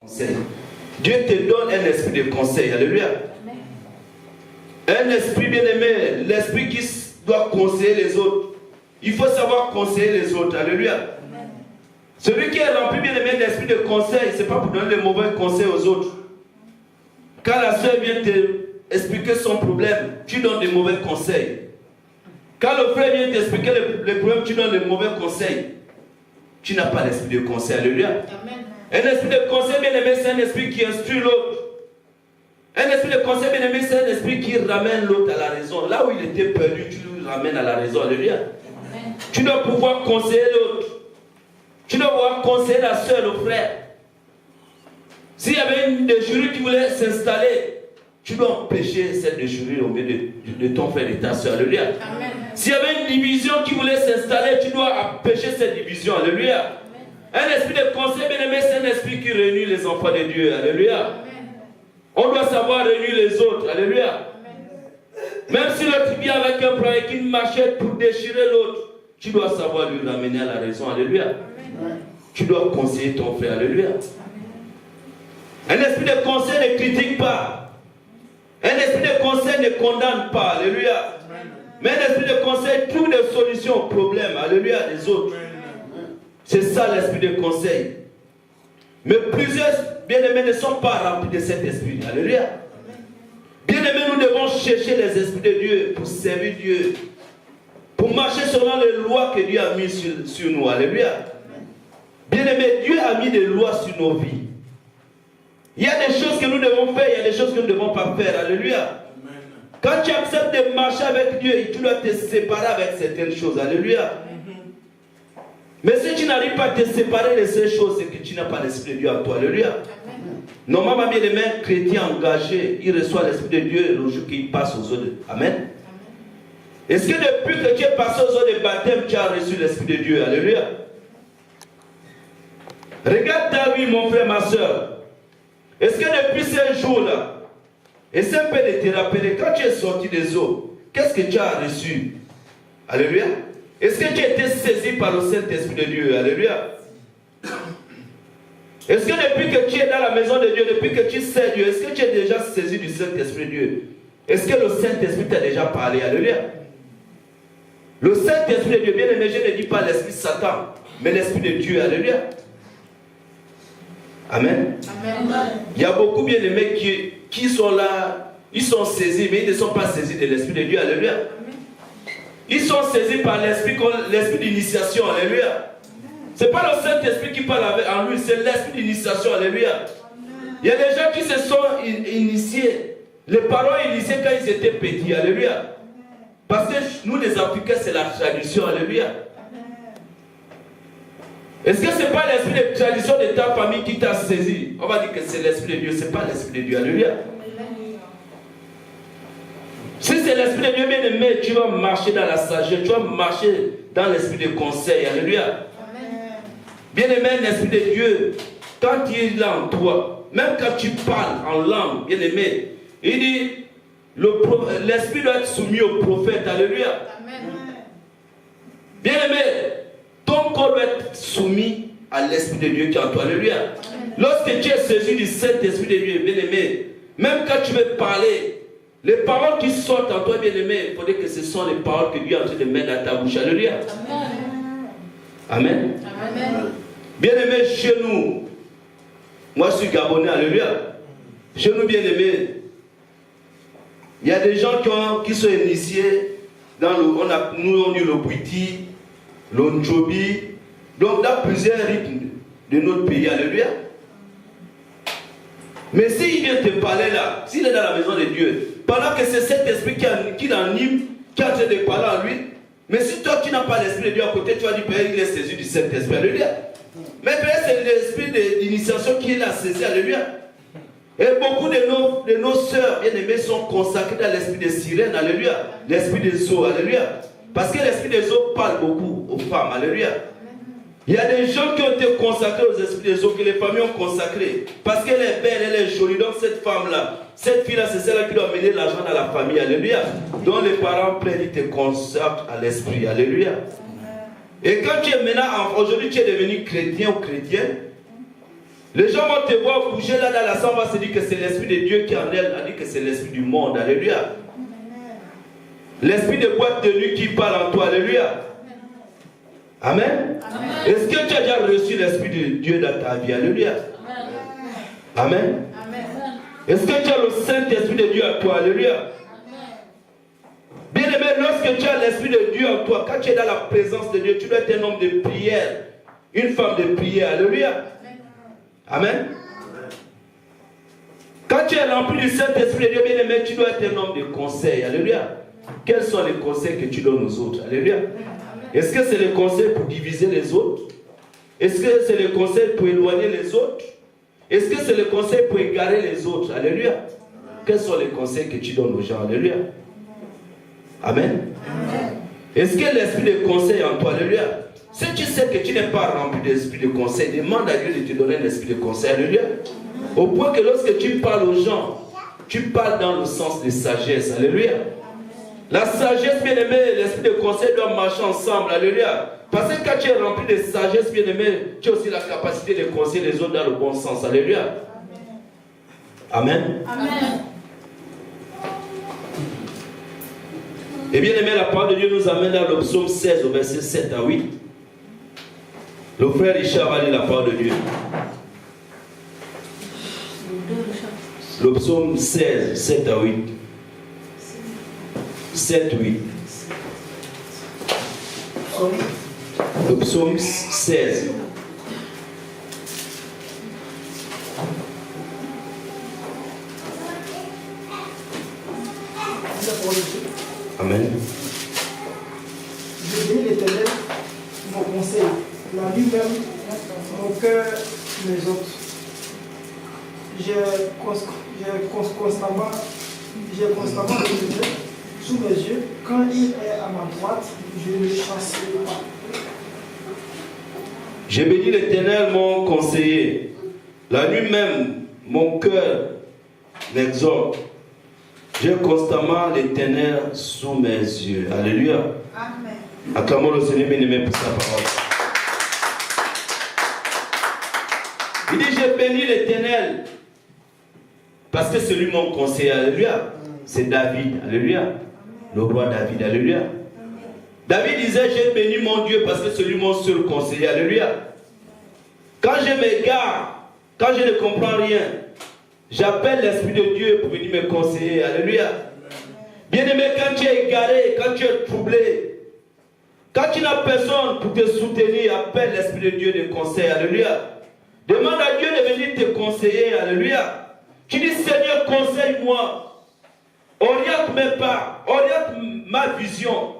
conseil. Dieu te donne un esprit de conseil. Alléluia. Un esprit bien-aimé, l'esprit qui doit conseiller les autres. Il faut savoir conseiller les autres. Alléluia. Celui qui est rempli bien-aimé d'esprit de conseil, ce n'est pas pour donner de mauvais conseils aux autres. Quand la soeur vient t'expliquer son problème, tu donnes de mauvais conseils. Quand le frère vient t'expliquer les problèmes, tu donnes de mauvais conseils. Tu n'as pas l'esprit de conseil. Alléluia. Amen. Un esprit de conseil, bien-aimé, c'est un esprit qui instruit l'autre. Un esprit de conseil, bien-aimé, c'est un esprit qui ramène l'autre à la raison. Là où il était perdu, tu le ramènes à la raison. Alléluia. Amen. Tu dois pouvoir conseiller l'autre. Tu dois pouvoir conseiller la soeur, le frère. S'il y avait une déchirure qui voulait s'installer, tu dois empêcher cette déchirure au milieu de ton frère et de ta soeur. Alléluia. Amen. S'il y avait une division qui voulait s'installer, tu dois empêcher cette division. Alléluia. Un esprit de conseil, bien-aimé, c'est un esprit qui réunit les enfants de Dieu. Alléluia. Amen. On doit savoir réunir les autres. Alléluia. Amen. Même si l'autre vient avec un plan et qu'il machette pour déchirer l'autre, tu dois savoir lui ramener à la raison. Alléluia. Amen. Tu dois conseiller ton frère. Alléluia. Amen. Un esprit de conseil ne critique pas. Un esprit de conseil ne condamne pas. Alléluia. Amen. Mais un esprit de conseil trouve des solutions aux problèmes. Alléluia. Des autres. C'est ça l'esprit de conseil. Mais plusieurs bien-aimés ne sont pas remplis de cet esprit. Alléluia. Bien-aimés, nous devons chercher les esprits de Dieu pour servir Dieu. Pour marcher selon les lois que Dieu a mises sur nous. Alléluia. Bien-aimés, Dieu a mis des lois sur nos vies. Il y a des choses que nous devons faire, il y a des choses que nous ne devons pas faire. Alléluia. Quand tu acceptes de marcher avec Dieu, tu dois te séparer avec certaines choses. Alléluia. Mais si tu n'arrives pas à te séparer de ces choses, c'est que tu n'as pas l'esprit de Dieu en toi. Alléluia. Normalement, bien aimé, chrétien engagé, il reçoit l'esprit de Dieu le jour qu'il passe aux eaux de... Amen. Est-ce que depuis que tu es passé aux eaux de baptême, tu as reçu l'esprit de Dieu? Alléluia. Regarde ta vie, mon frère, ma soeur. Est-ce que depuis ces jours-là, essaie un peu de te rappeler, quand tu es sorti des eaux, qu'est-ce que tu as reçu? Alléluia. Est-ce que tu as été saisi par le Saint-Esprit de Dieu? Alléluia. Est-ce que depuis que tu es dans la maison de Dieu, depuis que tu sais Dieu, est-ce que tu es déjà saisi du Saint-Esprit de Dieu? Est-ce que le Saint-Esprit t'a déjà parlé? Alléluia. Le Saint-Esprit de Dieu, bien aimé, je ne dis pas l'Esprit Satan, mais l'Esprit de Dieu. Alléluia. Amen. Amen. Il y a beaucoup bien aimés qui sont là, ils sont saisis, mais ils ne sont pas saisis de l'Esprit de Dieu. Alléluia. Ils sont saisis par l'esprit d'initiation. Alléluia. Ce n'est pas le Saint-Esprit qui parle en lui, c'est l'esprit d'initiation. Alléluia. Il y a des gens qui se sont initiés. Les parents initiés quand ils étaient petits. Alléluia. Parce que nous les Africains, c'est la tradition. Alléluia. Est-ce que ce n'est pas l'esprit de tradition de ta famille qui t'a saisi? On va dire que c'est l'esprit de Dieu. Ce n'est pas l'esprit de Dieu. Alléluia. Si c'est l'esprit de Dieu bien aimé, tu vas marcher dans la sagesse, tu vas marcher dans l'esprit de conseil. Alléluia. Bien aimé, l'esprit de Dieu, quand il est là en toi, même quand tu parles en langue, bien aimé, il dit, l'esprit doit être soumis au prophète. Alléluia. Bien aimé, ton corps doit être soumis à l'esprit de Dieu qui est en toi. Alléluia. Lorsque tu es saisi du Saint-Esprit de Dieu, bien aimé, même quand tu veux parler, les paroles qui sortent en toi, bien-aimé, il faudrait que ce sont les paroles que Dieu est en train de mettre dans ta bouche. Alléluia. Amen. Amen. Bien-aimé, chez nous, moi je suis Gabonais, alléluia. Chez nous, bien-aimé, il y a des gens qui sont initiés dans nous on a eu le Bouiti, le Ndjobi, donc dans plusieurs rythmes de notre pays. Alléluia. Mais s'il vient te parler là, s'il est dans la maison de Dieu, pendant que c'est cet esprit qui l'anime, qui est en train de parler en lui, mais si toi tu n'as pas l'esprit de Dieu à côté, tu vas dire, Père, il est saisi du Saint-Esprit. Alléluia. Mais Père, c'est l'esprit d'initiation qui l'a saisi. Alléluia. Et beaucoup de nos sœurs bien-aimées sont consacrées dans l'esprit de sirène. Alléluia. L'esprit des eaux. Alléluia. Parce que l'esprit des eaux parle beaucoup aux femmes. Alléluia. Il y a des gens qui ont été consacrés aux esprits des eaux, que les familles ont consacrés. Parce qu'elle est belle, elle est jolie. Donc cette femme-là, cette fille-là, c'est celle-là qui doit mener l'argent dans la famille. Alléluia. Donc les parents pleins, ils te consacrent à l'esprit. Alléluia. Et quand tu es maintenant, aujourd'hui tu es devenu chrétien ou chrétienne, Les gens vont te voir bouger là dans la salle, on va se dire que c'est l'esprit de Dieu qui est en elle, on dit que c'est l'esprit du monde. Alléluia. L'esprit de boîte de nuit qui parle en toi. Alléluia. Amen. Est-ce que tu as déjà reçu l'esprit de Dieu dans ta vie? Alléluia. Amen. Est-ce que tu as le Saint-Esprit de Dieu en toi? Alléluia. Bien-aimé, lorsque tu as l'Esprit de Dieu en toi, quand tu es dans la présence de Dieu, tu dois être un homme de prière, une femme de prière. Alléluia. Amen. Quand tu es rempli du Saint-Esprit de Dieu, bien-aimé, tu dois être un homme de conseil. Alléluia. Quels sont les conseils que tu donnes aux autres? Alléluia. Est-ce que c'est les conseils pour diviser les autres? Est-ce que c'est les conseils pour éloigner les autres? Est-ce que c'est les conseils pour égarer les autres? Alléluia. Quels sont les conseils que tu donnes aux gens? Alléluia. Amen. Est-ce que l'esprit de conseil en toi? Alléluia. Si tu sais que tu n'es pas rempli d'esprit de conseil, demande à Dieu de te donner un esprit de conseil. Alléluia. Au point que lorsque tu parles aux gens, tu parles dans le sens de sagesse. Alléluia. La sagesse, bien aimé, l'esprit de conseil doivent marcher ensemble. Alléluia. Parce que quand tu es rempli de sagesse, bien aimé, tu as aussi la capacité de conseiller les autres dans le bon sens. Alléluia. Amen. Amen. Et bien aimé, la parole de Dieu nous amène dans le psaume 16 au verset 7 à 8. Le frère Richard va lire la parole de Dieu. Le psaume 16, 7 à 8. 7, 8. Le psaume 16. Amen. Je bénis l'Éternel, mon conseil, la nuit même, mon cœur, mes autres. J'ai constamment l'Éternel sous mes yeux. Quand il est à ma droite, je ne le chasserai pas. J'ai béni l'Éternel, mon conseiller. La nuit même, mon cœur m'exhorte. J'ai constamment l'Éternel sous mes yeux. Alléluia. Amen. Acclamons le Seigneur bien-aimé pour sa parole. Il dit, j'ai béni l'Éternel. Parce que c'est lui mon conseiller. Alléluia. C'est David. Alléluia. Le roi David. Alléluia. David disait, j'ai béni mon Dieu parce que c'est lui mon seul conseiller. Alléluia. Quand je m'égare, quand je ne comprends rien, j'appelle l'Esprit de Dieu pour venir me conseiller. Alléluia. Bien-aimé, quand tu es égaré, quand tu es troublé, quand tu n'as personne pour te soutenir, appelle l'Esprit de Dieu de conseil. Alléluia. Demande à Dieu de venir te conseiller. Alléluia. Tu dis, Seigneur, conseille-moi. Oriente mes pas. Oriente ma vision.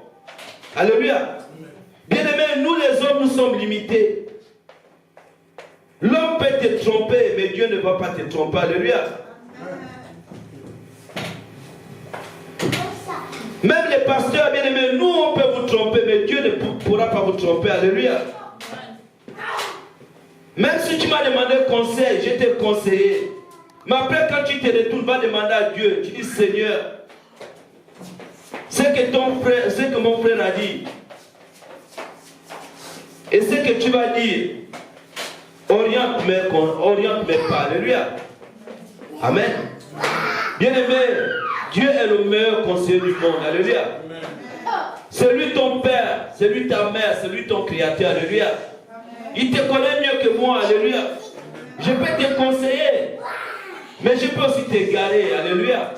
Alléluia. Bien-aimé, nous les hommes, nous sommes limités. L'homme peut te tromper, mais Dieu ne va pas te tromper. Alléluia. Même les pasteurs, bien aimés, nous on peut vous tromper, mais Dieu ne pourra pas vous tromper. Alléluia. Même si tu m'as demandé conseil, je t'ai conseillé. Mais après, quand tu te retournes, va demander à Dieu. Tu dis, Seigneur, ce que mon frère a dit, et ce que tu vas dire, oriente mes pas. Alléluia. Amen. Bien-aimé, Dieu est le meilleur conseiller du monde. Alléluia. C'est lui ton père, c'est lui ta mère, c'est lui ton créateur. Alléluia. Il te connaît mieux que moi. Alléluia. Je peux te conseiller, mais je peux aussi t'égarer. Alléluia.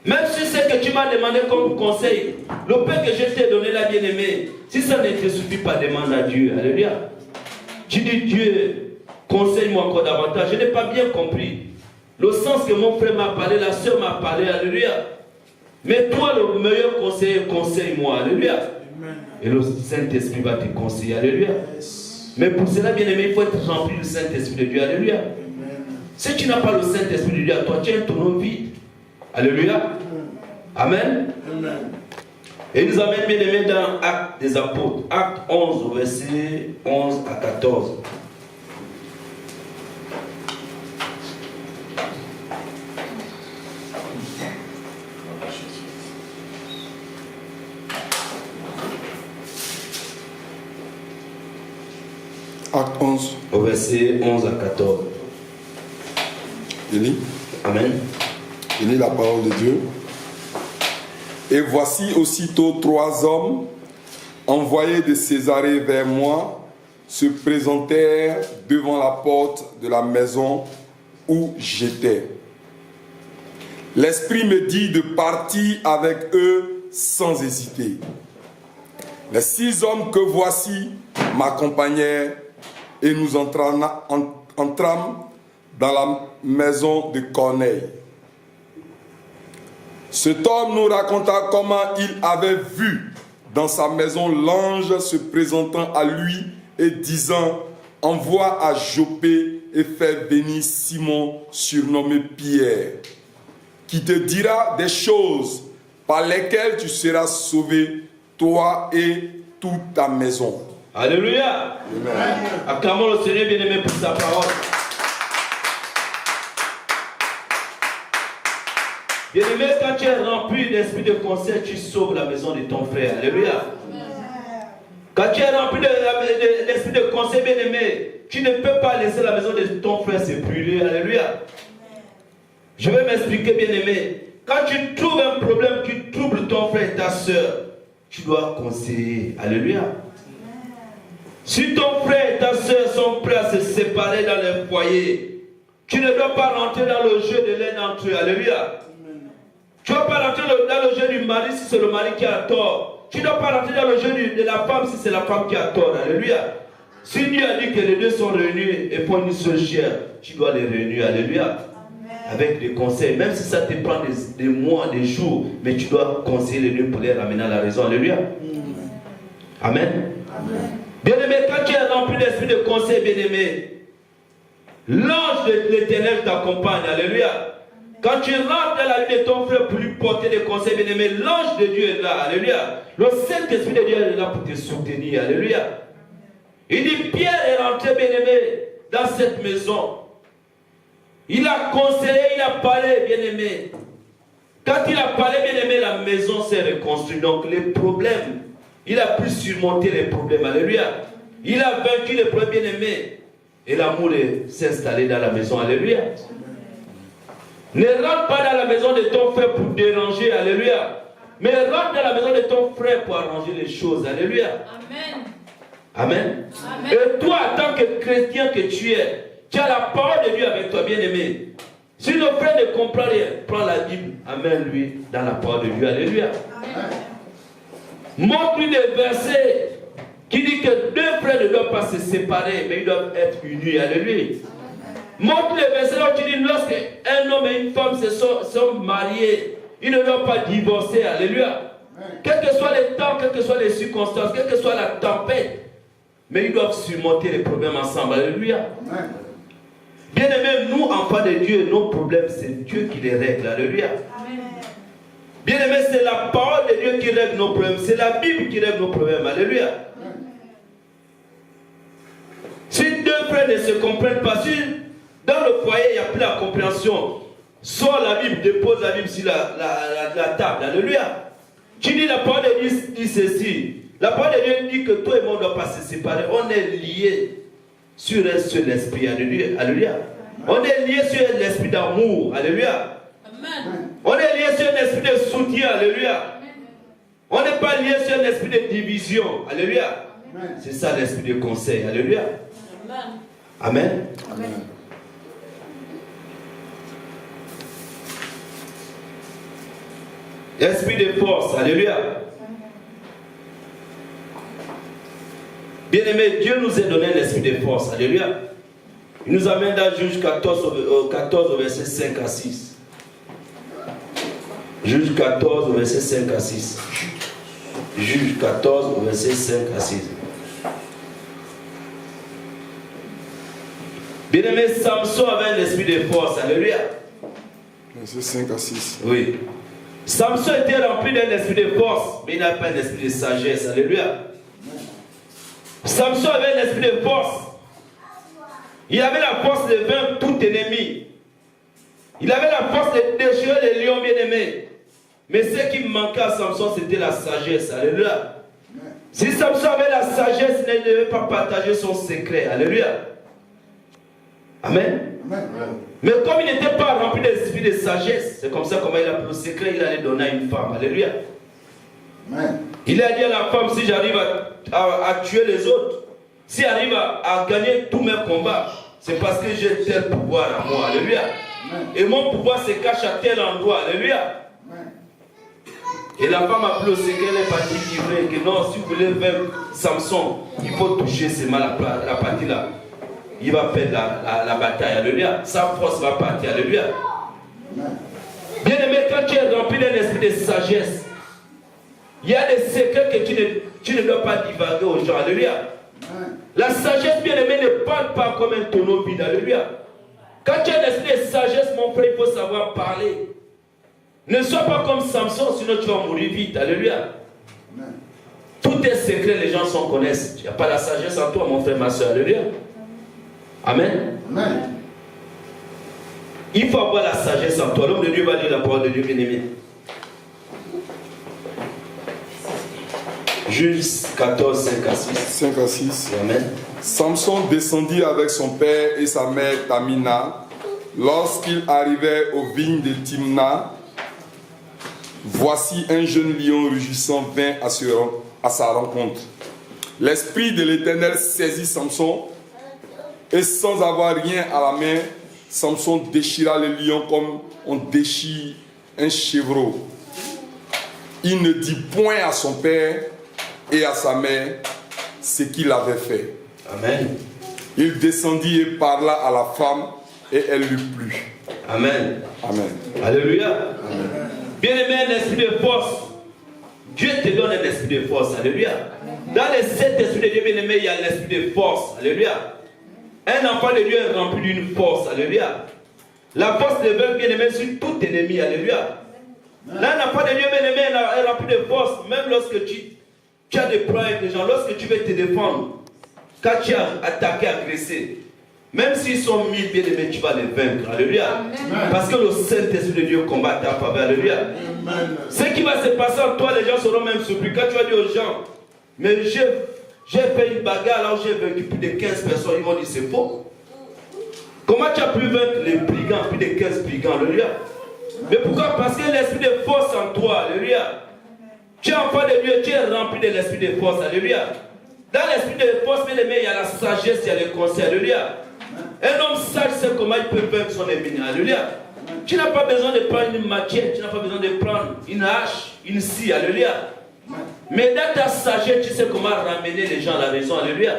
Même si c'est que tu m'as demandé comme conseil, le peu que je t'ai donné là, bien-aimé, si ça ne te suffit pas, demande à Dieu. Alléluia. Tu dis, Dieu, conseille-moi encore davantage. Je n'ai pas bien compris le sens que mon frère m'a parlé, la soeur m'a parlé. Alléluia. Mais toi, le meilleur conseiller, conseille-moi. Alléluia. Amen. Et le Saint-Esprit va te conseiller. Alléluia. Yes. Mais pour cela, bien-aimé, il faut être rempli du Saint-Esprit de Dieu. Alléluia. Amen. Si tu n'as pas le Saint-Esprit de Dieu à toi, tu as un tonneau vide. Alléluia. Amen. Amen. Et il nous amène bien aimé dans Actes des Apôtres. Acte 11, verset 11 à 14. Acte 11. Au verset 11 à 14. Je lis. Amen. Je lis la parole de Dieu. Et voici aussitôt 3 hommes envoyés de Césarée vers moi se présentèrent devant la porte de la maison où j'étais. L'Esprit me dit de partir avec eux sans hésiter. Les 6 hommes que voici m'accompagnèrent et nous entrâmes dans la maison de Corneille. Cet homme nous raconta comment il avait vu dans sa maison l'ange se présentant à lui et disant « Envoie à Joppé et fais venir Simon, surnommé Pierre, qui te dira des choses par lesquelles tu seras sauvé, toi et toute ta maison. » Alléluia. Amen. Acclamons le Seigneur bien-aimé pour sa parole. Bien-aimé, quand tu es rempli d'esprit de conseil, tu sauves la maison de ton frère. Alléluia. Quand tu es rempli d'esprit de conseil, bien-aimé, tu ne peux pas laisser la maison de ton frère se brûler. Alléluia. Je vais m'expliquer, bien-aimé. Quand tu trouves un problème qui trouble ton frère et ta soeur, tu dois conseiller. Alléluia. Si ton frère et ta soeur sont prêts à se séparer dans leur foyer, tu ne dois pas rentrer dans le jeu de l'un d'entre eux. Alléluia. Tu ne dois pas rentrer dans le jeu du mari si c'est le mari qui a tort. Tu ne dois pas rentrer dans le jeu de la femme si c'est la femme qui a tort. Alléluia. Si Dieu a dit que les deux sont réunis et font une seule chair, tu dois les réunir. Alléluia. Avec des conseils. Même si ça te prend des mois, des jours, mais tu dois conseiller les deux pour les ramener à la raison. Alléluia. Amen. Bien-aimé, quand tu es rempli d'esprit de conseil, bien-aimé, l'ange de l'Éternel t'accompagne. Alléluia. Quand tu rentres dans la vie de ton frère pour lui porter des conseils, bien-aimé, l'ange de Dieu est là. Alléluia. Le Saint-Esprit de Dieu est là pour te soutenir. Alléluia. Il dit, Pierre est rentré, bien-aimé, dans cette maison. Il a conseillé, il a parlé, bien-aimé. Quand il a parlé, bien-aimé, la maison s'est reconstruite. Donc les problèmes, il a pu surmonter les problèmes. Alléluia. Il a vaincu les problèmes, bien-aimé. Et l'amour s'est installé dans la maison. Alléluia. Ne rentre pas dans la maison de ton frère pour déranger. Alléluia. Mais rentre dans la maison de ton frère pour arranger les choses. Alléluia. Amen. Amen. Et toi, en tant que chrétien que tu es, tu as la parole de Dieu avec toi, bien-aimé. Si le frère ne comprend rien, prends la Bible, amène-lui dans la parole de Dieu. Alléluia. Montre-lui des versets qui disent que deux frères ne doivent pas se séparer, mais ils doivent être unis. Alléluia. Montre les versets où tu dis lorsqu'un homme et une femme se sont mariés, ils ne doivent pas divorcer. Alléluia. Quels que soient les temps, quelles que soient les circonstances, quelle que soit la tempête, mais ils doivent surmonter les problèmes ensemble. Alléluia. Bien-aimés, nous, enfants de Dieu, nos problèmes, c'est Dieu qui les règle. Alléluia. Bien-aimés, c'est la parole de Dieu qui règle nos problèmes. C'est la Bible qui règle nos problèmes. Alléluia. Si deux frères ne se comprennent pas, si dans le foyer, il n'y a plus la compréhension, sors la Bible, dépose la Bible sur la table. Alléluia. Tu dis la parole de Dieu dit ceci. La parole de Dieu dit que toi et moi, on ne doit pas se séparer. On est liés sur un seul esprit. Alléluia. Alléluia. On est liés sur un esprit d'amour. Alléluia. Amen. On est liés sur un esprit de soutien. Alléluia. On n'est pas liés sur un esprit de division. Alléluia. C'est ça l'esprit de conseil. Alléluia. Amen. Amen. Amen. Esprit de force. Alléluia. Bien-aimé, Dieu nous a donné l'esprit de force. Alléluia. Il nous amène dans Juge 14 au verset 5 à 6. Juge 14 au verset 5 à 6. Juge 14 au verset 5 à 6. Bien-aimé, Samson avait un esprit de force. Alléluia. Verset 5 à 6. Oui. Samson était rempli d'un esprit de force, mais il n'a pas un esprit de sagesse. Alléluia. Samson avait un esprit de force. Il avait la force de vaincre tout ennemi. Il avait la force de déchirer les lions bien-aimés. Mais ce qui manquait à Samson, c'était la sagesse. Alléluia. Si Samson avait la sagesse, il ne devait pas partager son secret. Alléluia. Amen. Mais comme il n'était pas rempli d'esprit de sagesse, c'est comme ça comment il a pris le secret, il allait donner à une femme. Alléluia. Amen. Il a dit à la femme, si j'arrive à tuer les autres, si j'arrive à gagner tous mes combats, c'est parce que j'ai tel pouvoir à moi. Alléluia. Amen. Et mon pouvoir se cache à tel endroit. Alléluia. Amen. Et la femme a pris le secret, elle est partie livrer que non, si vous voulez vaincre Samson, il faut toucher ces mal la partie là. Il va perdre la bataille. Alléluia. Sa force va partir. Alléluia. Bien aimé, quand tu es rempli d'un esprit de sagesse, il y a des secrets que tu ne dois pas divaguer aux gens. Alléluia. La sagesse, bien aimé, ne parle pas comme un tonneau vide. Alléluia. Quand tu as un esprit de sagesse, mon frère, il faut savoir parler. Ne sois pas comme Samson, sinon tu vas mourir vite. Alléluia. Tous tes secrets, les gens s'en connaissent. Il n'y a pas la sagesse en toi, mon frère, ma soeur. Alléluia. Amen. Amen. Il faut avoir la sagesse en toi. L'homme de Dieu va dire la parole de Dieu, bien-aimé. Jules 14, 5 à 6. 5 à 6. Amen. Samson descendit avec son père et sa mère Tamina. Lorsqu'il arrivait aux vignes de Timna, voici un jeune lion rugissant vint à sa rencontre. L'esprit de l'Éternel saisit Samson, et sans avoir rien à la main, Samson déchira le lion comme on déchire un chevreau. Il ne dit point à son père et à sa mère ce qu'il avait fait. Amen. Il descendit et parla à la femme, et elle lui plut. Amen. Amen. Alléluia. Amen. Bien-aimé, un esprit de force. Dieu te donne un esprit de force. Alléluia. Dans les 7 esprits de Dieu, bien-aimé, il y a l'esprit de force. Alléluia. Un enfant de Dieu est rempli d'une force. Alléluia. La force de Dieu, bien-aimé, sur tout ennemi. Alléluia. Là, un enfant de Dieu, bien-aimé, est rempli de force. Même lorsque tu as des problèmes avec les gens, lorsque tu veux te défendre, quand tu as attaqué, agressé, même s'ils sont 1000, bien-aimés, tu vas les vaincre. Alléluia. Amen. Parce que le Saint-Esprit de Dieu combat ta faveur. Alléluia. Amen. Ce qui va se passer en toi, les gens seront même surpris. Quand tu vas dire aux gens, mais j'ai fait une bagarre, alors j'ai vaincu plus de 15 personnes, ils vont dire c'est faux. Comment tu as pu vaincre les brigands, plus de 15 brigands? Alléluia. Mais pourquoi? Parce qu'il y a l'esprit de force en toi. Alléluia. Tu es enfant de Dieu, tu es rempli de l'esprit de force. Alléluia. Dans l'esprit de force, bien aimé, il y a la sagesse, il y a le conseil. Alléluia. Un homme sage sait comment il peut vaincre son ennemi. Alléluia. Tu n'as pas besoin de prendre une machette, tu n'as pas besoin de prendre une hache, une scie. Alléluia. Mais dans ta sagesse, tu sais comment ramener les gens à la raison. Alléluia.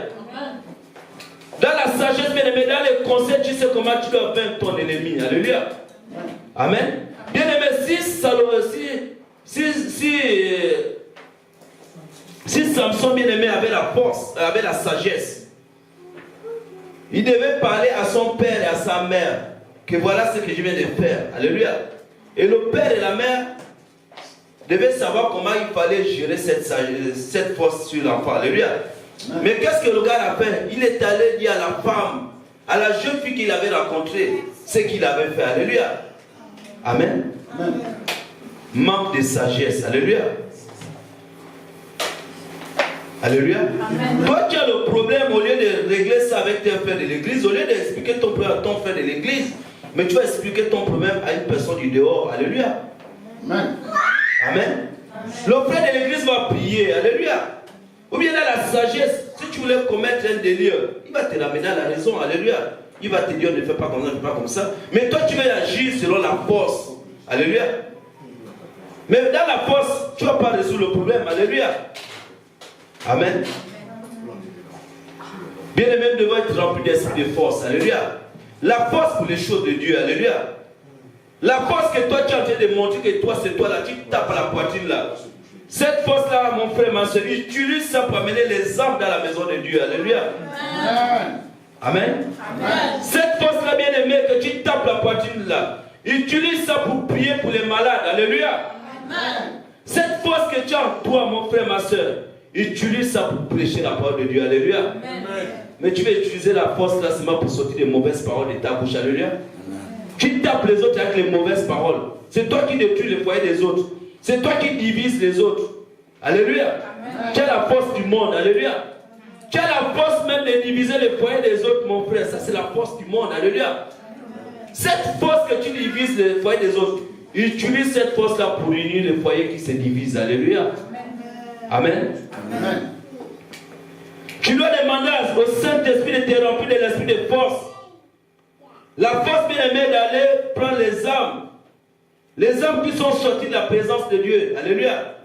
Dans la sagesse, bien aimé, dans les conseils, tu sais comment tu dois vaincre ton ennemi. Alléluia. Amen. Bien aimé, si Samson, bien aimé, avait la force, avait la sagesse, il devait parler à son père et à sa mère que voilà ce que je viens de faire. Alléluia. Et le père et la mère devaient savoir comment il fallait gérer cette force sur l'enfant. Alléluia. Mais qu'est-ce que le gars a fait? Il est allé dire à la femme, à la jeune fille qu'il avait rencontrée, ce qu'il avait fait. Alléluia. Amen. Amen. Manque de sagesse. Alléluia. Alléluia. Amen. Toi, tu as le problème, au lieu de régler ça avec tes frères de l'église, au lieu d'expliquer ton problème à ton frère de l'église, mais tu vas expliquer ton problème à une personne du dehors. Alléluia. Amen. Amen. Le frère de l'église va prier. Alléluia. Ou bien là, la sagesse, si tu voulais commettre un délire, il va te ramener à la raison. Alléluia. Il va te dire ne fais pas comme ça, ne fais pas comme ça. Mais toi, tu vas agir selon la force. Alléluia. Mais dans la force, tu ne vas pas résoudre le problème. Alléluia. Amen. Bien aimé, nous devons être remplis d'esprit de force. Alléluia. La force pour les choses de Dieu. Alléluia. La force que toi tu es en train de montrer que toi c'est toi là, tu tapes à la poitrine là. Cette force là, mon frère, ma soeur, utilise ça pour amener les âmes dans la maison de Dieu. Alléluia. Amen. Amen. Amen. Cette force là, bien aimé, que tu tapes la poitrine là, utilise ça pour prier pour les malades. Alléluia. Amen. Cette force que tu as en toi, mon frère, ma soeur, utilise ça pour prêcher la parole de Dieu. Alléluia. Amen. Mais tu vas utiliser la force là seulement pour sortir des mauvaises paroles de ta bouche. Alléluia. Tu tapes les autres avec les mauvaises paroles. C'est toi qui détruis le foyer des autres. C'est toi qui divises les autres. Alléluia. Tu as la force du monde. Alléluia. Tu as la force même de diviser les foyers des autres, mon frère. Ça, c'est la force du monde. Alléluia. Cette force que tu divises les foyers des autres, utilise cette force-là pour unir les foyers qui se divisent. Alléluia. Amen. Amen. Tu dois demander au Saint-Esprit de te remplir de l'esprit de force. La force, bien aimée, d'aller prendre les âmes. Les âmes qui sont sorties de la présence de Dieu. Alléluia.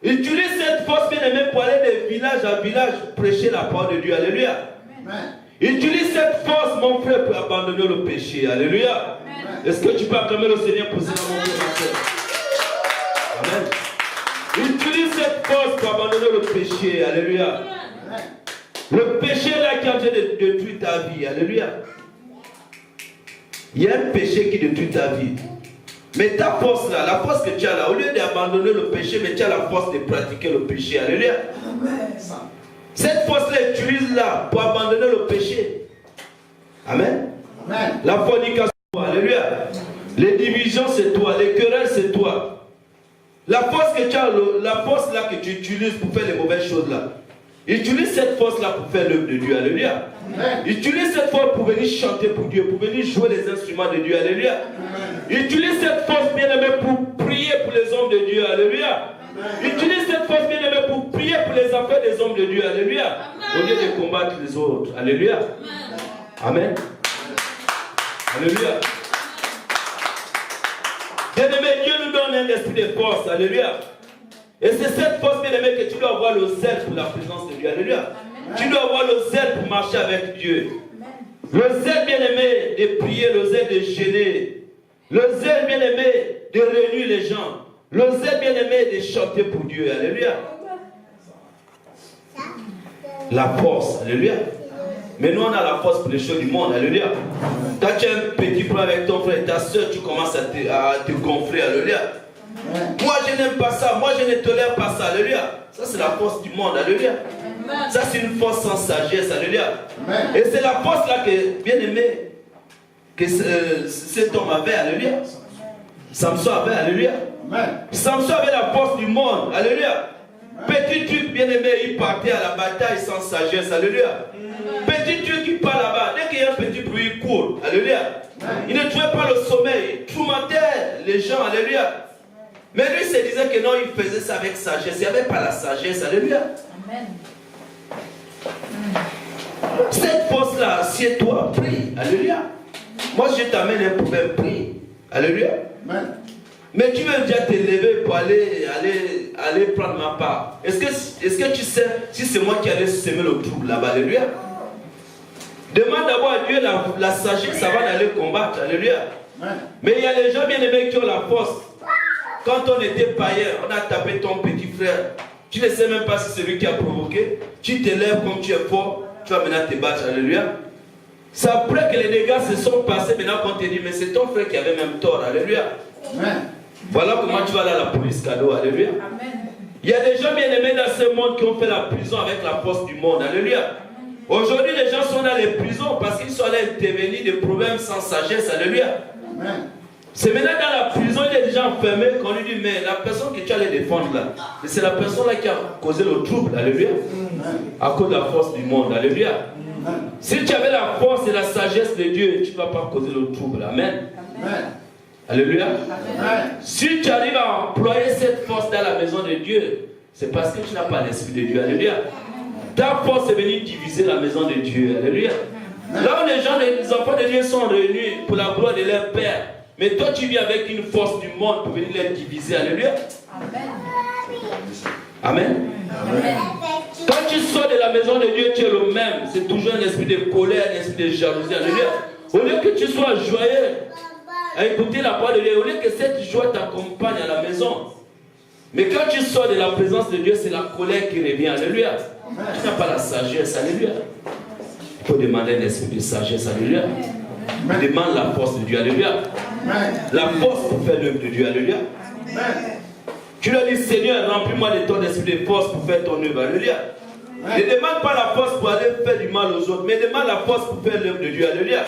Utilise cette force, bien aimée, pour aller de village à village prêcher la parole de Dieu. Alléluia. Amen. Utilise cette force, mon frère, pour abandonner le péché. Alléluia. Est-ce que tu peux acclamer le Seigneur pour cela, mon frère? Amen. Utilise cette force pour abandonner le péché. Alléluia. Le péché là qui est en train de détruire ta vie. Alléluia. Il y a un péché qui détruit ta vie. Mais ta force là, la force que tu as là, au lieu d'abandonner le péché, mais tu as la force de pratiquer le péché. Alléluia. Cette force-là, utilise-la pour abandonner le péché. Amen. Amen. La fornication, alléluia. Les divisions, c'est toi. Les querelles, c'est toi. La force que tu as, la force là que tu utilises pour faire les mauvaises choses là. Utilise cette force-là pour faire l'œuvre de Dieu. Alléluia. Amen. Utilise cette force pour venir chanter pour Dieu, pour venir jouer les instruments de Dieu. Alléluia. Amen. Utilise cette force, bien-aimée, pour prier pour les hommes de Dieu. Alléluia. Amen. Utilise cette force, bien-aimée, pour prier pour les affaires des hommes de Dieu. Alléluia. Amen. Au lieu de combattre les autres. Alléluia. Amen. Alléluia. Bien-aimé, Dieu nous donne un esprit de force. Alléluia. Et c'est cette force, bien-aimé, que tu dois avoir le zèle pour la présence de Dieu. Alléluia. Amen. Tu dois avoir le zèle pour marcher avec Dieu. Amen. Le zèle, bien-aimé, de prier, le zèle de gêner. Le zèle, bien-aimé, de réunir les gens. Le zèle, bien-aimé, de chanter pour Dieu. Alléluia. La force. Alléluia. Mais nous, on a la force pour les choses du monde. Alléluia. Quand tu as un petit problème avec ton frère et ta soeur, tu commences à te gonfler. Alléluia. Moi je n'aime pas ça, moi je ne tolère pas ça, alléluia. Ça c'est la force du monde, alléluia. Ça c'est une force sans sagesse, alléluia. Et c'est la force là que, bien aimé, que cet homme avait, alléluia. Samson avait, alléluia. Samson avait la force du monde, alléluia. Petit truc, bien aimé, il partait à la bataille sans sagesse, alléluia. Petit truc, il part là-bas, dès qu'il y a un petit bruit, il court, alléluia. Il ne trouvait pas le sommeil, il tourmentait les gens, alléluia. Mais lui se disait que non, il faisait ça avec sagesse. Il n'y avait pas la sagesse. Alléluia. Amen. Cette force-là, assieds-toi, prie. Alléluia. Moi, je t'amène un problème, prie. Alléluia. Amen. Mais tu veux déjà te lever pour aller prendre ma part. Est-ce que tu sais si c'est moi qui allais semer le trouble là-bas? Alléluia. Demande d'abord à Dieu la sagesse avant d'aller combattre. Alléluia. Amen. Mais il y a les gens bien aimés qui ont la force. Quand on était païen, on a tapé ton petit frère. Tu ne sais même pas si c'est lui qui a provoqué. Tu te lèves comme tu es fort. Tu vas maintenant te battre. Alléluia. C'est après que les dégâts se sont passés. Maintenant qu'on te dit, mais c'est ton frère qui avait même tort. Alléluia. Amen. Voilà comment tu vas aller à la police cadeau. Alléluia. Amen. Il y a des gens bien aimés dans ce monde qui ont fait la prison avec la force du monde. Alléluia. Aujourd'hui, les gens sont dans les prisons parce qu'ils sont allés intervenir des problèmes sans sagesse. Alléluia. Amen. C'est maintenant dans la prison, il y a des gens enfermés qu'on lui dit, mais la personne que tu allais défendre là, c'est la personne là qui a causé le trouble, alléluia, à cause de la force du monde, alléluia. Si tu avais la force et la sagesse de Dieu, tu ne vas pas causer le trouble, amen. Alléluia. Si tu arrives à employer cette force dans la maison de Dieu, c'est parce que tu n'as pas l'esprit de Dieu, alléluia. Ta force est venue diviser la maison de Dieu, alléluia. Là où les gens, les enfants de Dieu sont réunis pour la gloire de leur Père. Mais toi, tu viens avec une force du monde pour venir les diviser. Alléluia. Amen. Amen. Amen. Quand tu sors de la maison de Dieu, tu es le même. C'est toujours un esprit de colère, un esprit de jalousie. Alléluia. Au lieu que tu sois joyeux à écouter la parole de Dieu, au lieu que cette joie t'accompagne à la maison. Mais quand tu sors de la présence de Dieu, c'est la colère qui revient. Alléluia. Tu n'as pas la sagesse. Alléluia. Il faut demander un esprit de sagesse. Alléluia. Demande la force de Dieu. Alléluia. La force pour faire l'œuvre de Dieu. Alléluia. Tu leur dis, Seigneur, remplis-moi de ton esprit de force pour faire ton œuvre. Alléluia. Ne demande pas la force pour aller faire du mal aux autres, mais demande la force pour faire l'œuvre de Dieu. Alléluia.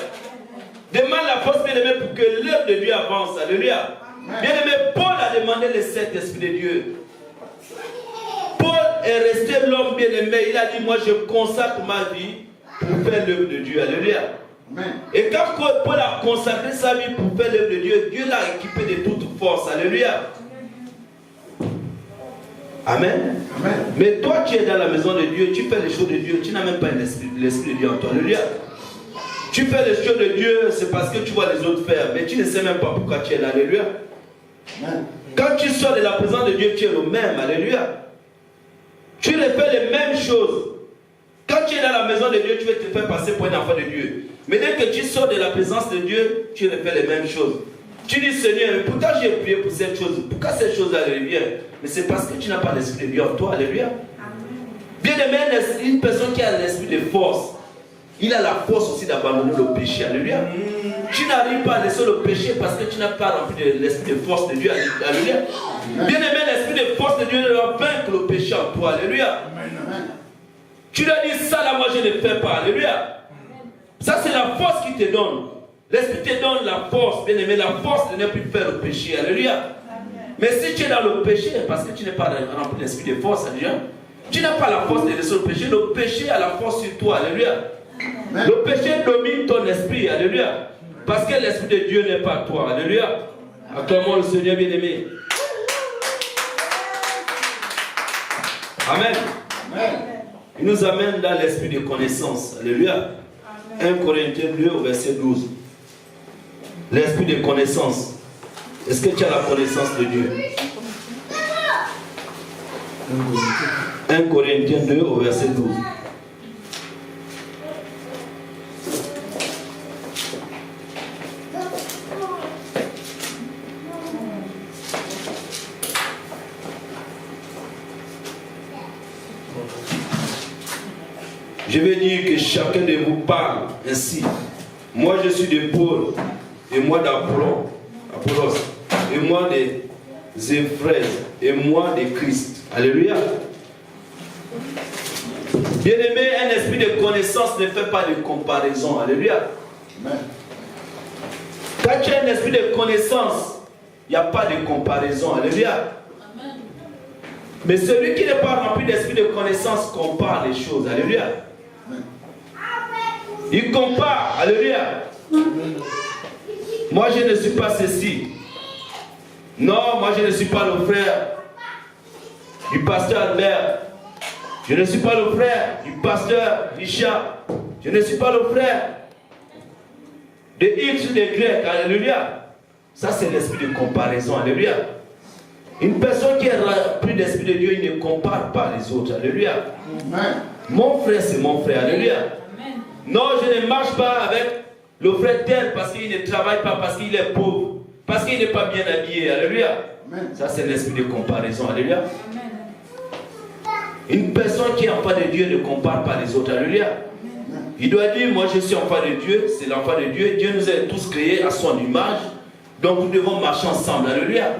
Demande la force, bien aimé, pour que l'œuvre de Dieu avance. Alléluia. Bien aimé, Paul a demandé le Saint-Esprit de Dieu. est resté l'homme bien-aimé. Il a dit, moi je consacre ma vie pour faire l'œuvre de Dieu. Alléluia. Amen. Et quand Paul a consacré sa vie pour faire l'œuvre de Dieu, Dieu l'a équipé de toute force. Alléluia. Amen. Amen. Mais toi, tu es dans la maison de Dieu, tu fais les choses de Dieu, tu n'as même pas l'esprit de Dieu en toi. Alléluia. Tu fais les choses de Dieu, c'est parce que tu vois les autres faire, mais tu ne sais même pas pourquoi tu es là. Alléluia. Amen. Quand tu sors de la présence de Dieu, tu es le même. Alléluia. Tu refais les mêmes choses. Quand tu es dans la maison de Dieu, tu vas te faire passer pour un enfant de Dieu. Mais dès que tu sors de la présence de Dieu, tu refais les mêmes choses. Tu dis, Seigneur, pourquoi j'ai prié pour cette chose? Pourquoi cette chose reviennent? Mais c'est parce que tu n'as pas l'esprit de Dieu en toi. Alléluia. Bien aimé, une personne qui a l'esprit de force, il a la force aussi d'abandonner le péché. Alléluia. Tu n'arrives pas à laisser le péché parce que tu n'as pas rempli de l'esprit de force de Dieu. Alléluia. Bien aimé, l'esprit de force de Dieu doit vaincre le péché en toi. Alléluia. Tu dois dire ça là, moi je ne fais pas. Alléluia. Ça c'est la force qui te donne. L'esprit te donne la force, bien aimé, la force de ne plus faire le péché. Alléluia. Mais si tu es dans le péché, parce que tu n'es pas rempli d'esprit de force, alléluia, tu n'as pas la force de laisser le péché. Le péché a la force sur toi. Alléluia. Le péché domine ton esprit. Alléluia. Parce que l'esprit de Dieu n'est pas toi. Alléluia. Acclamons le Seigneur bien aimé. Amen. Amen. Il nous amène dans l'esprit de connaissance. Alléluia. 1 Corinthiens 2 au verset 12. L'esprit de connaissance. Est-ce que tu as la connaissance de Dieu? 1 Corinthiens 2 au verset 12. Je vais dire que chacun de vous parle ainsi. Moi je suis de Paul, et moi d'Apollos, et moi de Zéphyrès, et moi de Christ. Alléluia. Bien aimé, un esprit de connaissance ne fait pas de comparaison. Alléluia. Amen. Quand tu as un esprit de connaissance, il n'y a pas de comparaison. Alléluia. Amen. Mais celui qui n'est pas rempli d'esprit de connaissance compare les choses. Alléluia. Il compare. Alléluia. Moi je ne suis pas ceci. Non, moi je ne suis pas le frère du pasteur Albert. Je ne suis pas le frère du pasteur Richard. Je ne suis pas le frère de X ou de Y. Alléluia. Ça c'est l'esprit de comparaison. Alléluia. Une personne qui est remplie d'esprit de Dieu, il ne compare pas les autres. Alléluia. Amen. Mon frère c'est mon frère. Alléluia. Amen. Non, je ne marche pas avec le frère tel parce qu'il ne travaille pas, parce qu'il est pauvre, parce qu'il n'est pas bien habillé. Alléluia. Amen. Ça c'est l'esprit de comparaison. Alléluia. Amen. Une personne qui est enfant de Dieu ne compare pas les autres. Alléluia. Amen. Il doit dire, moi je suis enfant de Dieu, c'est l'enfant de Dieu. Dieu nous a tous créés à son image. Donc nous devons marcher ensemble. Alléluia.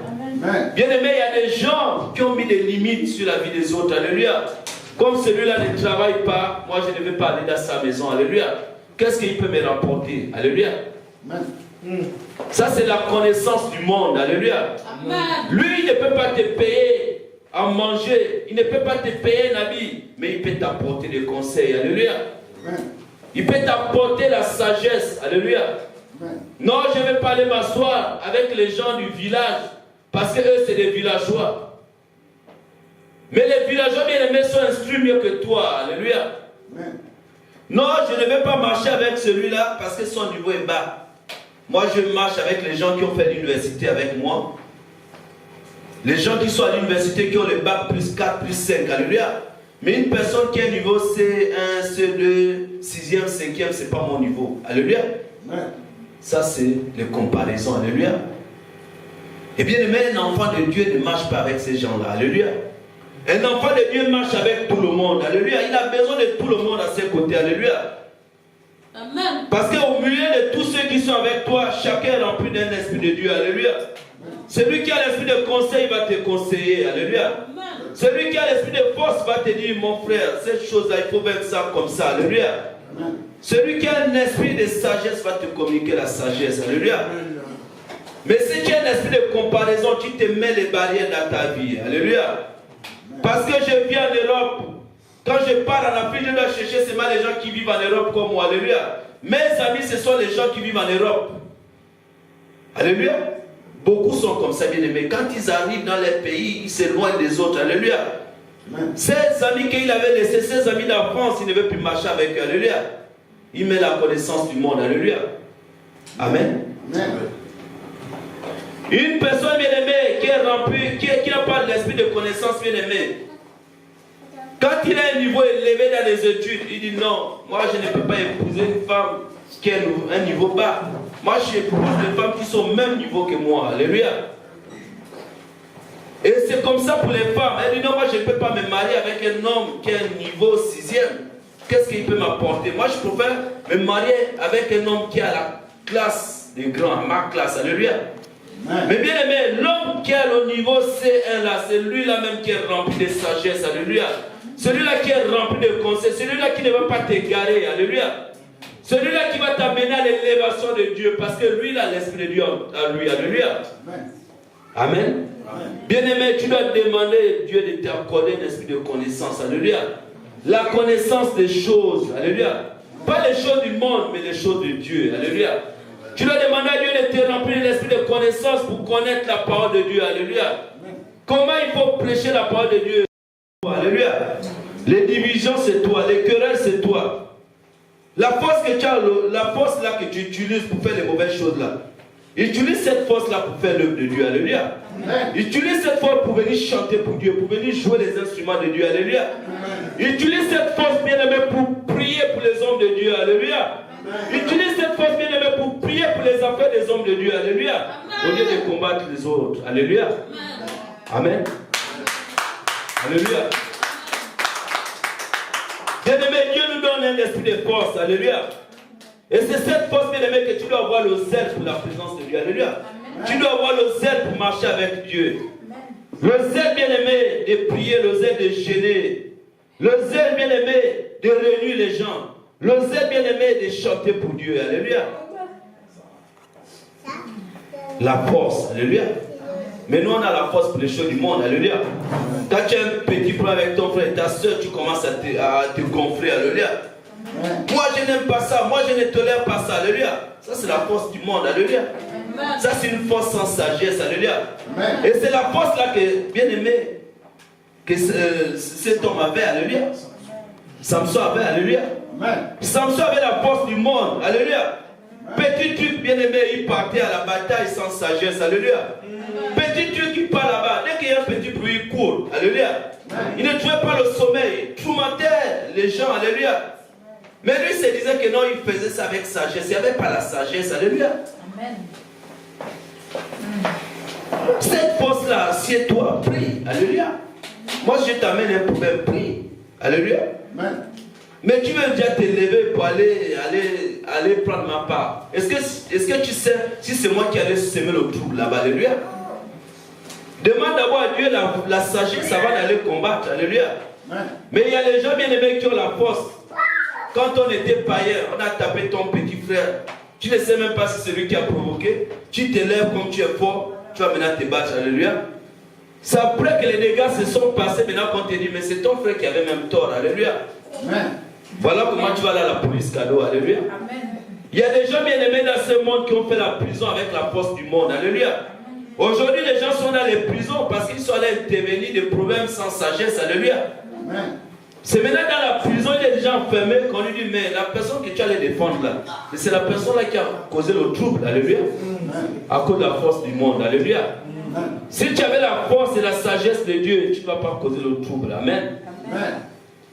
Amen. Bien aimé, il y a des gens qui ont mis des limites sur la vie des autres. Alléluia. Comme celui-là ne travaille pas, moi je ne vais pas aller dans sa maison. Alléluia. Qu'est-ce qu'il peut me rapporter? Alléluia. Amen. Ça c'est la connaissance du monde. Alléluia. Amen. Lui il ne peut pas te payer à manger. Il ne peut pas te payer un habit. Mais il peut t'apporter des conseils. Alléluia. Amen. Il peut t'apporter la sagesse. Alléluia. Amen. Non, je ne vais pas aller m'asseoir avec les gens du village. Parce que eux c'est des villageois. Mais les villageois bien-aimés sont instruits mieux que toi. Alléluia. Amen. Non, je ne vais pas marcher avec celui-là parce que son niveau est bas. Moi, je marche avec les gens qui ont fait l'université avec moi. Les gens qui sont à l'université, qui ont le bac plus 4, plus 5. Alléluia. Mais une personne qui a un niveau C1, C2, 6e, 5e, ce n'est pas mon niveau. Alléluia. Amen. Ça, c'est les comparaisons. Alléluia. Et bien aimé, un enfant de Dieu ne marche pas avec ces gens-là. Alléluia. Un enfant de Dieu marche avec tout le monde. Alléluia. Il a besoin de tout le monde à ses côtés. Alléluia. Amen. Parce qu'au milieu de tous ceux qui sont avec toi, chacun est rempli d'un esprit de Dieu. Alléluia. Celui qui a l'esprit de conseil va te conseiller. Alléluia. Amen. Celui qui a l'esprit de force va te dire, mon frère, cette chose-là, il faut mettre ça comme ça. Alléluia. Amen. Celui qui a un esprit de sagesse va te communiquer la sagesse. Alléluia. Amen. Mais si tu as un esprit de comparaison, tu te mets les barrières dans ta vie. Alléluia. Parce que je vis en Europe. Quand je pars en Afrique, je dois chercher seulement les gens qui vivent en Europe comme moi. Alléluia. Mes amis, ce sont les gens qui vivent en Europe. Alléluia. Beaucoup sont comme ça, bien aimés. Quand ils arrivent dans les pays, ils s'éloignent des autres. Alléluia. Ses amis qu'il avait laissés, ses amis d'enfance, il ne veut plus marcher avec eux. Alléluia. Il met la connaissance du monde. Alléluia. Amen. Amen. Une personne bien aimée qui est remplie, qui n'a pas l'esprit de connaissance bien aimée. Quand il a un niveau élevé dans les études, il dit non, moi je ne peux pas épouser une femme qui a un niveau bas. Moi je épouse des femmes qui sont au même niveau que moi. Alléluia. Et c'est comme ça pour les femmes. Elle dit non, moi je ne peux pas me marier avec un homme qui a un niveau 6e. Qu'est-ce qu'il peut m'apporter? Moi je préfère me marier avec un homme qui a la classe des grands, ma classe. Alléluia. Mais bien aimé, l'homme qui a le niveau C1 là, c'est lui-là même qui est rempli de sagesse. Alléluia. Celui-là qui est rempli de conseils, celui-là qui ne va pas t'égarer. Alléluia. Celui-là qui va t'amener à l'élévation de Dieu, parce que lui, il a l'esprit de Dieu à lui. Alléluia. Amen. Bien aimé, tu dois demander Dieu de t'accorder un esprit de connaissance. Alléluia. La connaissance des choses. Alléluia. Pas les choses du monde, mais les choses de Dieu. Alléluia. Tu dois demander à Dieu de te remplir l'esprit de connaissance pour connaître la parole de Dieu. Alléluia. Comment il faut prêcher la parole de Dieu? Alléluia. Les divisions, c'est toi. Les querelles, c'est toi. La force que tu as, la force là que tu utilises pour faire les mauvaises choses là. Utilise cette force là pour faire l'œuvre de Dieu. Alléluia. Utilise cette force pour venir chanter pour Dieu, pour venir jouer les instruments de Dieu. Alléluia. Utilise cette force bien aimée pour prier pour les hommes de Dieu. Alléluia. Utilise cette force bien aimée pour prier pour les affaires des hommes de Dieu. Alléluia. Au lieu de combattre les autres. Alléluia. Amen. Alléluia. Bien aimé, Dieu nous donne un esprit de force. Alléluia. Et c'est cette force, bien aimé, que tu dois avoir le zèle pour la présence de Dieu. Alléluia. Tu dois avoir le zèle pour marcher avec Dieu. Le zèle, bien aimé, de prier, le zèle de gêner. Le zèle, bien aimé, de réunir les gens. Le zèle, bien aimé, de chanter pour Dieu. Alléluia. La force. Alléluia. Mais nous, on a la force pour les choses du monde. Alléluia. Quand tu as un petit problème avec ton frère et ta soeur, tu commences à te gonfler. Alléluia. Moi, je n'aime pas ça. Moi, je ne tolère pas ça. Alléluia. Ça, c'est la force du monde. Alléluia. Ça, c'est une force sans sagesse. Alléluia. Et c'est la force là que, bien aimé, que cet homme avait. Alléluia. Samson avait. Alléluia. Samson avait la force du monde. Alléluia. Petit truc, bien aimé, il partait à la bataille sans sagesse. Alléluia. Petit truc, il part là-bas. Dès qu'il y a un petit bruit, il court. Alléluia. Il ne trouvait pas le sommeil. Il traumatisait les gens. Alléluia. Mais lui se disait que non, il faisait ça avec sagesse. Il n'y avait pas la sagesse. Alléluia. Amen. Cette force-là, assieds-toi, prie. Alléluia. Moi, je t'amène un problème, prie. Alléluia. Amen. Mais tu veux déjà te lever pour aller prendre ma part. Est-ce que tu sais si c'est moi qui allais semer le trouble là-bas? Alléluia. Demande d'abord à Dieu la sagesse avant d'aller combattre. Alléluia. Mais il y a les gens bien aimés qui ont la force. Quand on était païen, on a tapé ton petit frère. Tu ne sais même pas si c'est lui qui a provoqué. Tu te lèves comme tu es fort. Tu vas maintenant te battre. Alléluia. C'est après que les dégâts se sont passés. Maintenant qu'on te dit, mais c'est ton frère qui avait même tort. Alléluia. Amen. Voilà comment tu vas aller à la police cadeau. Alléluia. Amen. Il y a des gens bien aimés dans ce monde qui ont fait la prison avec la force du monde. Alléluia. Aujourd'hui, les gens sont dans les prisons parce qu'ils sont allés intervenir des problèmes sans sagesse. Alléluia. Amen. C'est maintenant dans la prison, il y a des gens enfermés qu'on lui dit, mais la personne que tu allais défendre là, c'est la personne là qui a causé le trouble. Alléluia. À cause de la force du monde. Alléluia. Si tu avais la force et la sagesse de Dieu, tu ne vas pas causer le trouble. Amen. Amen.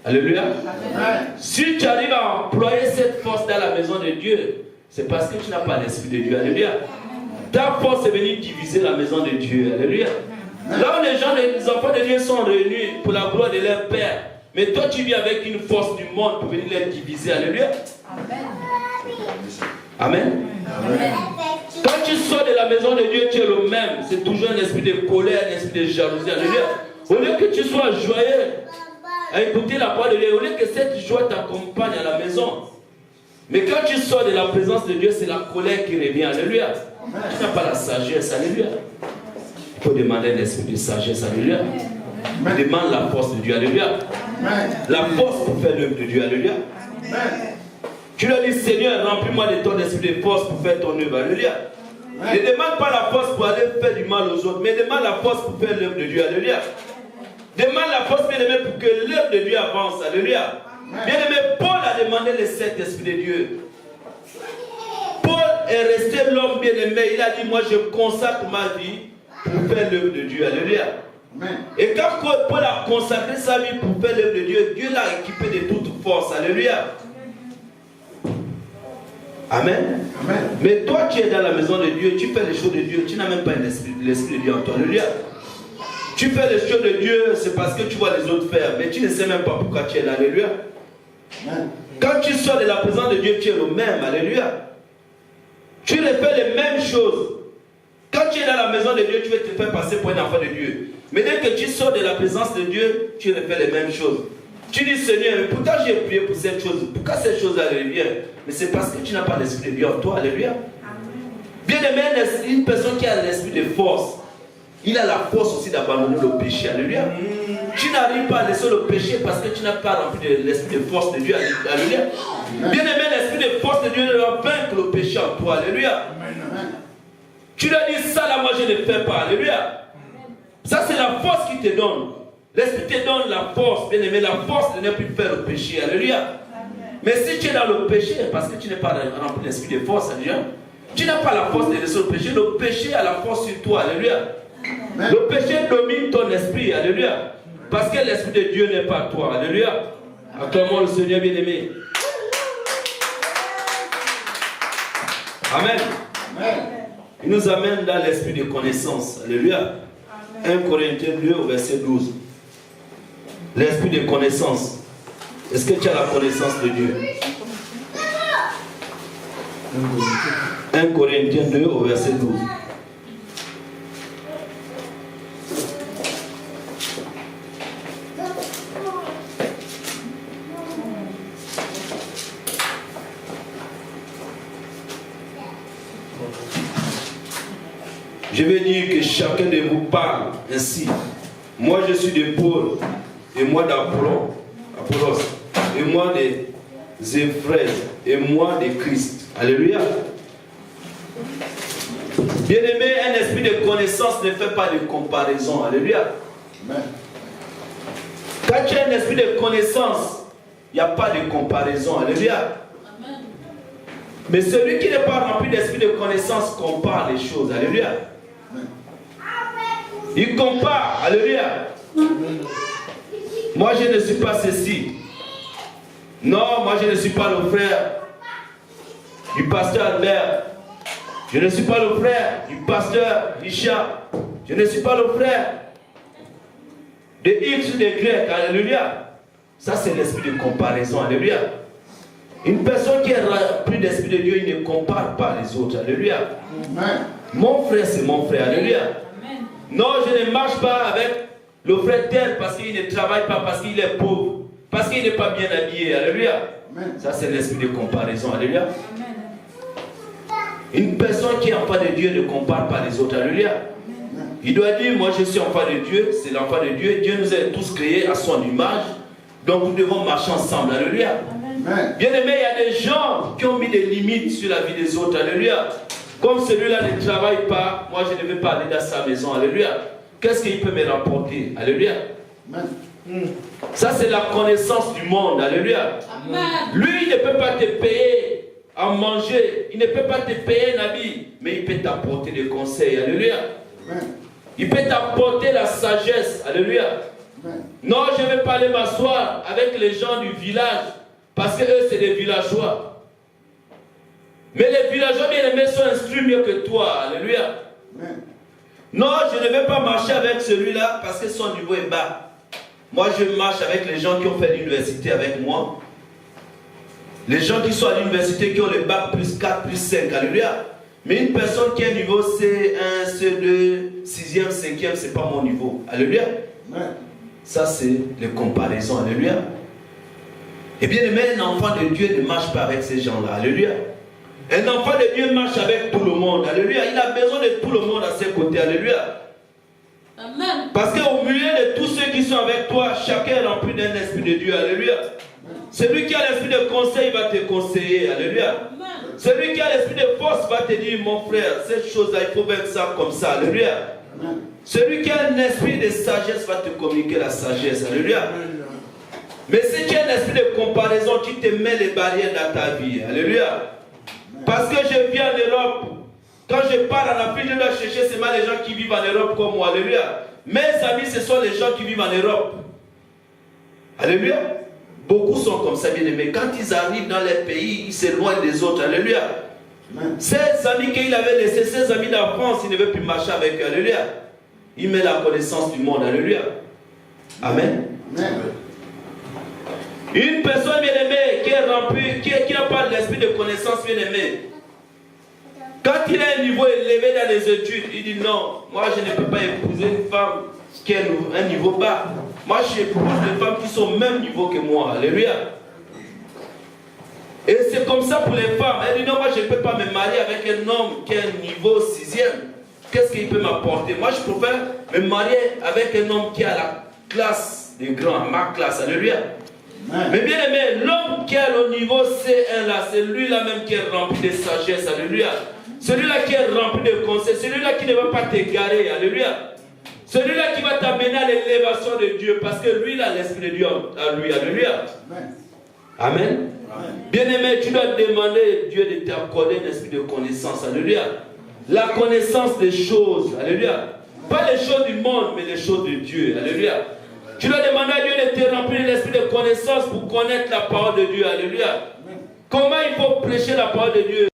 Alléluia. Amen. Si tu arrives à employer cette force dans la maison de Dieu, c'est parce que tu n'as pas l'esprit de Dieu. Alléluia. Ta force est venue diviser la maison de Dieu. Alléluia. Là où les enfants de Dieu sont réunis pour la gloire de leur Père, mais toi tu vis avec une force du monde pour venir les diviser. Alléluia. Amen. Amen. Amen. Quand tu sors de la maison de Dieu, tu es le même. C'est toujours un esprit de colère, un esprit de jalousie. Alléluia. Au lieu que tu sois joyeux à écouter la parole de Dieu, au lieu que cette joie t'accompagne à la maison, mais quand tu sors de la présence de Dieu, c'est la colère qui revient. Alléluia. Tu n'as pas la sagesse. Alléluia. Il faut demander un esprit de sagesse. Alléluia. Il demande la force de Dieu. Alléluia. La force pour faire l'œuvre de Dieu. Alléluia. Tu leur dis, Seigneur, remplis-moi de ton esprit de force pour faire ton œuvre. Alléluia. Ne demande pas la force pour aller faire du mal aux autres, mais demande la force pour faire l'œuvre de Dieu. Alléluia. Demande la force, bien aimé, pour que l'œuvre de Dieu avance. Alléluia. Bien aimé, Paul a demandé le Saint-Esprit de Dieu. Paul est resté l'homme bien aimé. Il a dit, moi je consacre ma vie pour faire l'œuvre de Dieu. Alléluia. Et quand Paul a consacré sa vie pour faire l'œuvre de Dieu, Dieu l'a équipé de toute force. Alléluia. Amen. Amen. Mais toi, tu es dans la maison de Dieu, tu fais les choses de Dieu, tu n'as même pas l'esprit de Dieu en toi. Alléluia. Tu fais les choses de Dieu, c'est parce que tu vois les autres faire, mais tu ne sais même pas pourquoi tu es là. Alléluia. Amen. Quand tu sors de la présence de Dieu, tu es le même. Alléluia. Tu refais les mêmes choses. Quand tu es dans la maison de Dieu, tu vas te faire passer pour un enfant de Dieu. Mais dès que tu sors de la présence de Dieu, tu refais les mêmes choses. Tu dis, Seigneur, mais pourquoi j'ai prié pour cette chose? Pourquoi cette chose-là revient? Mais c'est parce que tu n'as pas l'esprit de Dieu en toi. Alléluia. Bien aimé, une personne qui a l'esprit de force, il a la force aussi d'abandonner le péché. Alléluia. Tu n'arrives pas à laisser le péché parce que tu n'as pas rempli de l'esprit de force de Dieu. Alléluia. Bien aimé, l'esprit de force de Dieu doit vaincre le péché en toi. Alléluia. Tu leur dis, ça là, moi je ne fais pas. Alléluia. Ça c'est la force qui te donne. L'esprit te donne la force, bien aimé, la force de ne plus faire le péché. Alléluia. Mais si tu es dans le péché, parce que tu n'es pas rempli l'esprit de force, alléluia, tu n'as pas la force de laisser le péché. Le péché a la force sur toi. Alléluia. Le péché domine ton esprit. Alléluia. Parce que l'esprit de Dieu n'est pas toi. Alléluia. Acclamons le Seigneur bien aimé. Amen. Amen. Il nous amène dans l'esprit de connaissance. Alléluia. 1 Corinthiens 2 au verset 12. L'esprit de connaissance. Est-ce que tu as la connaissance de Dieu? 1 Corinthiens 2 au verset 12. Je vais dire que chacun de vous parle ainsi. Moi je suis de Paul, et moi d'Apollos, et moi de Zéphres, et moi de Christ. Alléluia. Bien-aimé, un esprit de connaissance ne fait pas de comparaison. Alléluia. Amen. Quand tu as un esprit de connaissance, il n'y a pas de comparaison. Alléluia. Amen. Mais celui qui n'est pas rempli d'esprit de connaissance compare les choses. Alléluia. Amen. Il compare. Alléluia. Amen. Moi je ne suis pas ceci. Non, moi je ne suis pas le frère du pasteur Albert. Je ne suis pas le frère du pasteur Richard. Je ne suis pas le frère de X ou de Y. Alléluia. Ça c'est l'esprit de comparaison. Alléluia. Une personne qui est remplie d'esprit de Dieu, il ne compare pas les autres. Alléluia. Amen. Mon frère c'est mon frère. Alléluia. Amen. Non, je ne marche pas avec le frère tel parce qu'il ne travaille pas, parce qu'il est pauvre, parce qu'il n'est pas bien habillé. Alléluia. Amen. Ça c'est l'esprit de comparaison. Alléluia. Amen. Une personne qui est enfant de Dieu ne compare pas les autres. Alléluia. Amen. Il doit dire, moi je suis enfant de Dieu, c'est l'enfant de Dieu. Dieu nous a tous créés à son image. Donc nous devons marcher ensemble. Alléluia. Amen. Bien aimé, il y a des gens qui ont mis des limites sur la vie des autres. Alléluia. Comme celui-là ne travaille pas, moi je ne vais pas aller dans sa maison. Alléluia. Qu'est-ce qu'il peut me rapporter? Alléluia. Amen. Ça c'est la connaissance du monde. Alléluia. Amen. Lui il ne peut pas te payer à manger, il ne peut pas te payer un habit, mais il peut t'apporter des conseils. Alléluia. Amen. Il peut t'apporter la sagesse. Alléluia. Amen. Non, je ne vais pas aller m'asseoir avec les gens du village, parce que eux c'est des villageois. Mais les villageois bien-aimés sont instruits mieux que toi. Alléluia. Amen. Non, je ne vais pas marcher avec celui-là parce que son niveau est bas. Moi, je marche avec les gens qui ont fait l'université avec moi. Les gens qui sont à l'université, qui ont le bac plus 4, plus 5. Alléluia. Mais une personne qui a un niveau C1, C2, 6e, 5e, ce n'est pas mon niveau. Alléluia. Amen. Ça, c'est les comparaisons. Alléluia. Et bien aimé, un enfant de Dieu ne marche pas avec ces gens-là. Alléluia. Un enfant de Dieu marche avec tout le monde. Alléluia. Il a besoin de tout le monde à ses côtés. Alléluia. Amen. Parce qu'au milieu de tous ceux qui avec toi, chacun est rempli d'un esprit de Dieu. Alléluia. Celui qui a l'esprit de conseil va te conseiller. Alléluia. Celui qui a l'esprit de force va te dire, mon frère, cette chose-là, il faut mettre ça comme ça. Alléluia. Celui qui a un esprit de sagesse va te communiquer la sagesse. Alléluia. Mais si tu as un esprit de comparaison qui te met les barrières dans ta vie. Alléluia. Parce que je vis en Europe. Quand je pars en Afrique, je dois chercher seulement les gens qui vivent en Europe comme moi. Alléluia. Mes amis, ce sont les gens qui vivent en Europe. Alléluia. Beaucoup sont comme ça, bien aimés. Quand ils arrivent dans les pays, ils s'éloignent des autres. Alléluia. Ces amis qu'il avait laissés, ces amis d'enfance, il ne veut plus marcher avec eux. Alléluia. Il met la connaissance du monde. Alléluia. Amen. Amen. Une personne bien-aimée qui est remplie, qui n'a pas l'esprit de connaissance bien-aimée, quand il a un niveau élevé dans les études, il dit non, moi je ne peux pas épouser une femme qui a un niveau bas. Moi j'épouse des femmes qui sont au même niveau que moi. Alléluia. Et c'est comme ça pour les femmes. Elle dit non, moi je ne peux pas me marier avec un homme qui a un niveau 6e. Qu'est-ce qu'il peut m'apporter? Moi je préfère me marier avec un homme qui a la classe des grands, ma classe. Alléluia. Mais bien aimé, l'homme qui a le niveau C1 là, c'est lui-là même qui est rempli de sagesse. Alléluia. Celui-là qui est rempli de conseils, celui-là qui ne va pas t'égarer. Alléluia. Celui-là qui va t'amener à l'élévation de Dieu, parce que lui, il a l'esprit de Dieu à lui. Alléluia. Amen. Bien-aimé, tu dois demander à Dieu de t'accorder un esprit de connaissance. Alléluia. La connaissance des choses. Alléluia. Pas les choses du monde, mais les choses de Dieu. Alléluia. Tu dois demander à Dieu de te remplir l'esprit de connaissance pour connaître la parole de Dieu. Alléluia. Comment il faut prêcher la parole de Dieu?